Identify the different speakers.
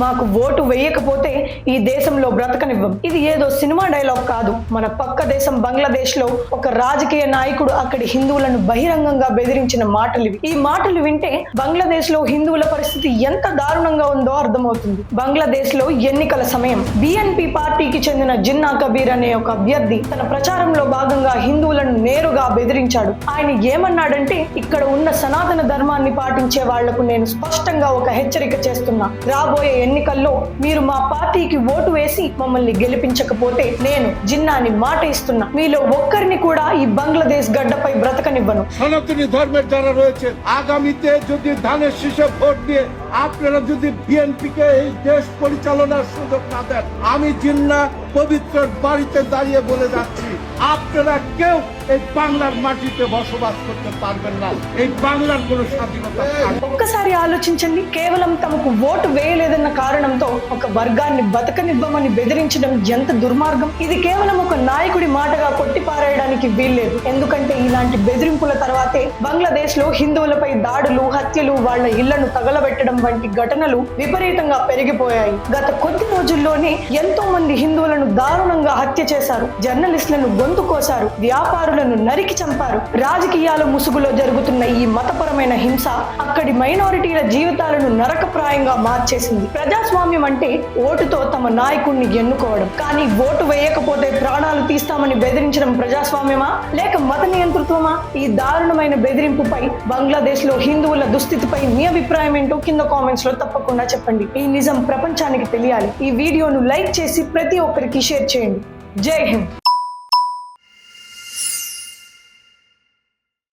Speaker 1: మాకు ఓటు వేయకపోతే ఈ దేశంలో బ్రతకనివ్వం. ఇది ఏదో సినిమా డైలాగ్ కాదు. మన పక్క దేశం బంగ్లాదేశ్ లో ఒక రాజకీయ నాయకుడు అక్కడి హిందువులను బహిరంగంగా బెదిరించిన మాటలు ఇవి. ఈ మాటలు వింటే బంగ్లాదేశ్ లో హిందువుల పరిస్థితి ఎంత దారుణంగా ఉందో అర్థమవుతుంది. బంగ్లాదేశ్ లో ఎన్నికల సమయం BNP పార్టీకి చెందిన జిన్నా కబీర్ అనే ఒక అభ్యర్థి తన ప్రచారంలో భాగంగా హిందువులను నేరుగా బెదిరించాడు. ఆయన ఏమన్నాడంటే, ఇక్కడ ఉన్న సనాతన ధర్మాన్ని పాటించే వాళ్లకు నేను స్పష్టంగా ఒక హెచ్చరిక చేస్తున్నా. రాబోయే ఎన్నికల్లో మీరు మా పార్టీకి ఓటు వేసి మమ్మల్ని గెలిపించకపోతే నేను జిన్నాని మాట ఇస్తున్నా, మీలో ఒక్కరిని కూడా ఈ బంగ్లాదేశ్ గడ్డపై బ్రతకనివ్వను.
Speaker 2: সনাতনী ধর্মের যারা রয়েছে আগামীতে যদি ধানের শীষে ভোট দিয়ে আপনারা যদি বিএনপিকে এই দেশ পরিচালনার সুযোগ না দেন, আমি জিন্না পবিত্র বাড়িতে দাঁড়িয়ে বলে যাচ্ছি, আপনারা কেউ এই বাংলার মাটিতে বসবাস করতে পারবেন না। এই বাংলার কোনো স্বাধীনতা
Speaker 1: ఒక్కసారి ఆలోచించండి. కేవలం తమకు ఓటు వేయలేదన్న కారణంతో ఒక వర్గాన్ని బతకనివ్వమని బెదిరించడం ఎంత దుర్మార్గం. ఇది కేవలం ఒక నాయకుడి మాటగా కొట్టిపారేయడానికి వీల్లేదు. ఎందుకంటే ఇలాంటి బెదిరింపుల తర్వాతే బంగ్లాదేశ్ లో హిందువులపై దాడులు, హత్యలు, వాళ్ల ఇళ్లను తగలబెట్టడం వంటి ఘటనలు విపరీతంగా పెరిగిపోయాయి. గత కొద్ది రోజుల్లోనే ఎంతో మంది హిందువులను దారుణంగా హత్య చేశారు. జర్నలిస్టులను గొంతు కోశారు, వ్యాపారులను నరికి చంపారు. రాజకీయాల ముసుగులో జరుగుతున్న ఈ మతపరమైన హింస అక్కడి మైనారిటీల జీవితాలను నరకప్రాయంగా మార్చేసింది. ప్రజాస్వామ్యం అంటే ఓటుతో తమ నాయకుడిని ఎన్నుకోవడం. కానీ ఓటు వేయకపోతే ప్రాణాలు తీస్తామని బెదిరించడం ప్రజాస్వామ్యమా లేక మత నియంతృత్వమా? ఈ దారుణమైన బెదిరింపుపై బంగ్లాదేశ్ లో హిందువుల దుస్థితిపై మీ అభిప్రాయం ఏంటో కింద కామెంట్స్ లో తప్పకుండా చెప్పండి. ఈ నిజం ప్రపంచానికి తెలియాలి. ఈ వీడియోను లైక్ చేసి ప్రతి ఒక్కరికి షేర్ చేయండి. జై హింద్.